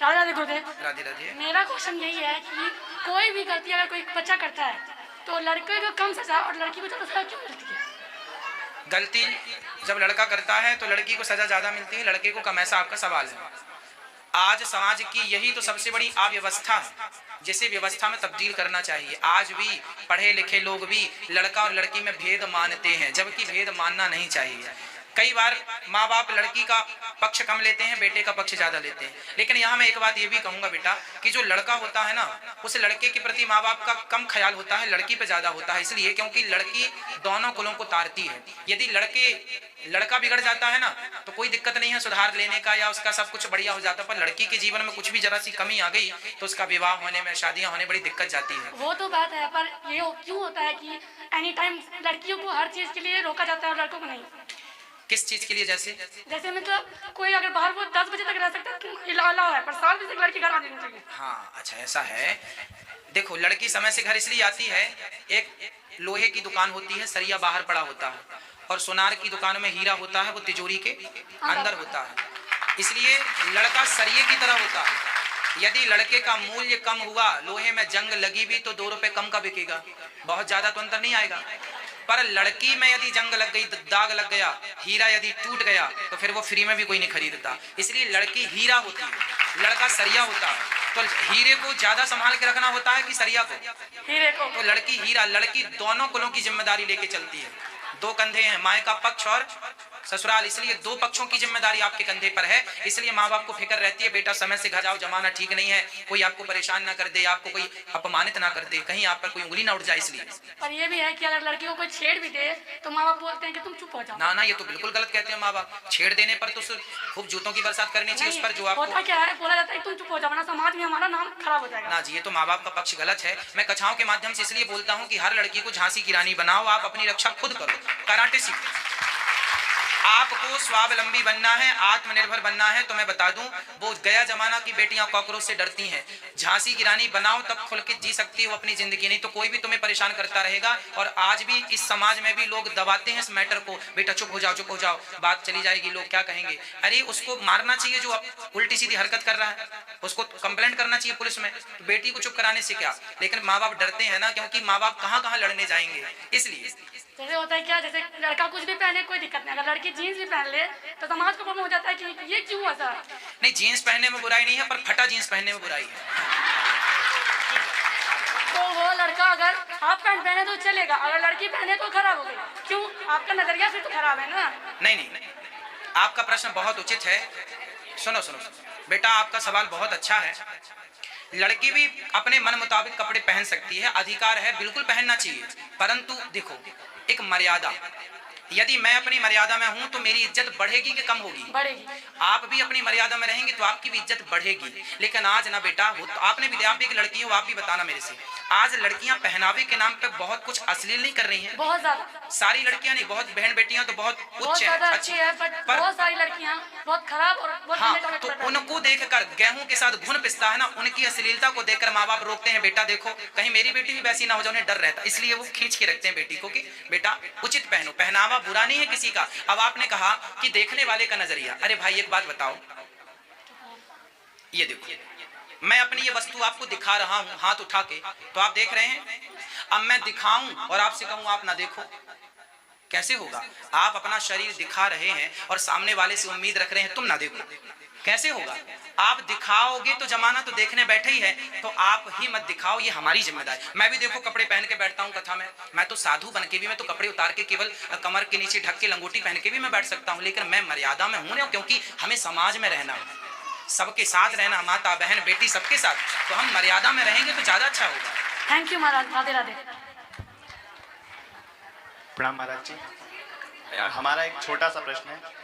राधे राधे गुरुदेव। राधे राधे। मेरा क्वेश्चन यही है कि कोई भी गलती अगर कोई बच्चा करता है तो लड़के को कम सजा और लड़की को ज़्यादा सजा क्यों मिलती है? गलती जब लड़का करता है तो लड़की को सजा ज्यादा मिलती है, लड़के को कम, ऐसा आपका सवाल है। आज समाज की यही तो सबसे बड़ी अव्यवस्था है, जिसे व्यवस्था में तब्दील करना चाहिए। आज भी पढ़े लिखे लोग भी लड़का और लड़की में भेद मानते हैं, जबकि भेद मानना नहीं चाहिए। कई बार माँ बाप लड़की का पक्ष कम लेते हैं, बेटे का पक्ष ज्यादा लेते हैं। लेकिन यहाँ मैं एक बात ये भी कहूंगा बेटा कि जो लड़का होता है ना, उस लड़के के प्रति माँ बाप का कम ख्याल होता है, लड़की पे ज्यादा होता है। इसलिए क्योंकि लड़की दोनों कुलों को तारती है। यदि लड़का बिगड़ जाता है ना तो कोई दिक्कत नहीं है सुधार लेने का, या उसका सब कुछ बढ़िया हो जाता है। पर लड़की के जीवन में कुछ भी जरा सी कमी आ गई तो उसका विवाह होने में, शादियां होने बड़ी दिक्कत जाती है। वो तो बात है, पर ये क्यों होता है कि एनी टाइम लड़कियों को हर चीज के लिए रोका जाता है और लड़कों को नहीं? किस चीज के लिए? जैसे मतलब कोई अगर बाहर वो 10 बजे तक रह सकता है तो अलाउ है, पर 7 बजे तक लड़की घर आ जानी चाहिए। हाँ अच्छा ऐसा है। देखो लड़की समय से घर इसलिए आती है, एक लोहे की दुकान होती है, सरिया बाहर पड़ा होता है, और सोनार की दुकान में हीरा होता है, वो तिजोरी के अंदर होता है। इसलिए लड़का सरिये की तरह होता है। यदि लड़के का मूल्य कम हुआ, लोहे में जंग लगी भी तो 2 रुपए कम का बिकेगा, बहुत ज्यादा तो अंतर नहीं आएगा। पर लड़की में यदि जंग लग गई, दाग लग गया, हीरा यदि टूट गया तो फिर वो फ्री में भी कोई नहीं खरीदता। इसलिए लड़की हीरा होती है, लड़का सरिया होता है। तो हीरे को ज्यादा संभाल के रखना होता है कि सरिया को? हीरे को। तो लड़की हीरा, लड़की दोनों कुलों की जिम्मेदारी लेके चलती है। 2 कंधे हैं, माए का पक्ष और ससुराल, इसलिए 2 पक्षों की जिम्मेदारी आपके कंधे पर है। इसलिए माँ बाप को फिक्र रहती है बेटा समय से घर जाओ, जमाना ठीक नहीं है, कोई आपको परेशान ना कर दे, आपको कोई अपमानित ना कर दे, कहीं आप पर कोई उंगली ना उठ जाए। इसलिए पर ये भी है कि अगर लड़की को कोई छेड़ भी दे तो माँ बाप बोलते हैं कि तुम चुप हो जाओ। ना ना, ये तो बिल्कुल गलत कहते हैं माँ बाप। छेड़ देने पर तो खूब जूतों की बरसात करनी चाहिए उस पर जो आपको। होता क्या है, बोला जाता है तुम चुप हो जाओ वरना समाज में हमारा नाम खराब हो जाएगा। ना जी, ये तो माँ बाप का पक्ष गलत है। मैं कथाओं के माध्यम से इसलिए बोलता हूँ कि हर लड़की को झांसी की रानी बनाओ, आप अपनी रक्षा खुद करो, कराटे सीखो। आपको स्वावलंबी बनना है, आत्मनिर्भर बनना है। तो मैं बता दूं, वो गया जमाना की बेटियां कॉकरोच से डरती हैं। झांसी की रानी बनाओ तब खुल के जी सकती हो अपनी जिंदगी, नहीं तो कोई भी तुम्हें परेशान करता रहेगा। और आज भी इस समाज में भी लोग दबाते हैं इस मैटर को, बेटा चुप हो जाओ, चुप हो जाओ, बात चली जाएगी, लोग क्या कहेंगे। अरे उसको मारना चाहिए जो उल्टी सीधी हरकत कर रहा है, उसको कंप्लेंट करना चाहिए पुलिस में। तो बेटी को चुप कराने से क्या, लेकिन माँ बाप डरते हैं ना, क्योंकि माँ बाप कहाँ कहाँ लड़ने जाएंगे। इसलिए जैसे होता है क्या, जैसे लड़का कुछ भी पहने कोई दिक्कत नहीं, अगर लड़की जीन्स भी पहन ले तो समाज को प्रॉब्लम हो जाता है कि ये क्यों ऐसा। नहीं, जीन्स पहनने में बुराई नहीं है, पर फटा जीन्स पहनने में बुराई है। तो वो लड़का अगर हाफ पैंट पहने तो चलेगा, अगर लड़की पहने तो खराब हो गई। क्यों? आपका नजरिया से तो खराब है ना। नहीं, आपका प्रश्न बहुत उचित है। सुनो बेटा, आपका सवाल बहुत अच्छा है। लड़की भी अपने मन मुताबिक कपड़े पहन सकती है, अधिकार है, बिल्कुल पहनना चाहिए। परंतु देखो, एक मर्यादा, यदि मैं अपनी मर्यादा में हूं तो मेरी इज्जत बढ़ेगी कि कम होगी? बढ़ेगी। आप भी अपनी मर्यादा में रहेंगे तो आपकी भी इज्जत बढ़ेगी। लेकिन आज ना बेटा, वो तो आपने भी, आप भी एक लड़की हो, आप भी बताना मेरे से, आज लड़कियां पहनावे के नाम पे बहुत कुछ अश्लील नहीं कर रही हैं? बहुत ज्यादा। सारी लड़कियां नहीं, बहुत बहन बेटियां तो बहुत उच्च है, अच्छी है, पर बहुत सारी लड़कियां बहुत खराब और बहुत। हाँ, तो उनको देखकर गेहूं के साथ घुन पिसता है ना, उनकी अश्लीलता को देखकर माँ बाप रोकते हैं, बेटा देखो कहीं मेरी बेटी भी वैसी ना हो जाए, उन्हें डर रहता। इसलिए वो खींच के रखते हैं बेटी को कि बेटा उचित पहनो, पहनावा बुरा नहीं है किसी का। अब आपने कहा कि देखने वाले का नजरिया, अरे भाई एक बात बताओ, ये देखो मैं अपनी ये वस्तु आपको दिखा रहा हूं हाथ उठा के, तो आप देख रहे हैं। अब मैं दिखाऊं और आपसे कहूं आप ना देखो, कैसे होगा? आप अपना शरीर दिखा रहे हैं और सामने वाले से उम्मीद रख रहे हैं तुम ना देखो, कैसे होगा? आप दिखाओगे तो जमाना तो देखने बैठे ही है, तो आप ही मत दिखाओ, ये हमारी जिम्मेदारी। मैं भी देखो कपड़े पहन के बैठता हूँ कथा में, मैं तो साधु बन के भी, मैं तो कपड़े उतार के केवल कमर के नीचे ढक के लंगोटी पहन के भी मैं बैठ सकता हूँ, लेकिन मैं मर्यादा में हूँ ना, क्योंकि हमें समाज में रहना है, सबके साथ रहना, माता बहन बेटी सबके साथ, तो हम मर्यादा में रहेंगे तो ज्यादा अच्छा होगा। थैंक यू महाराज, राधे राधे। प्रणाम महाराज जी, हमारा एक छोटा सा प्रश्न है।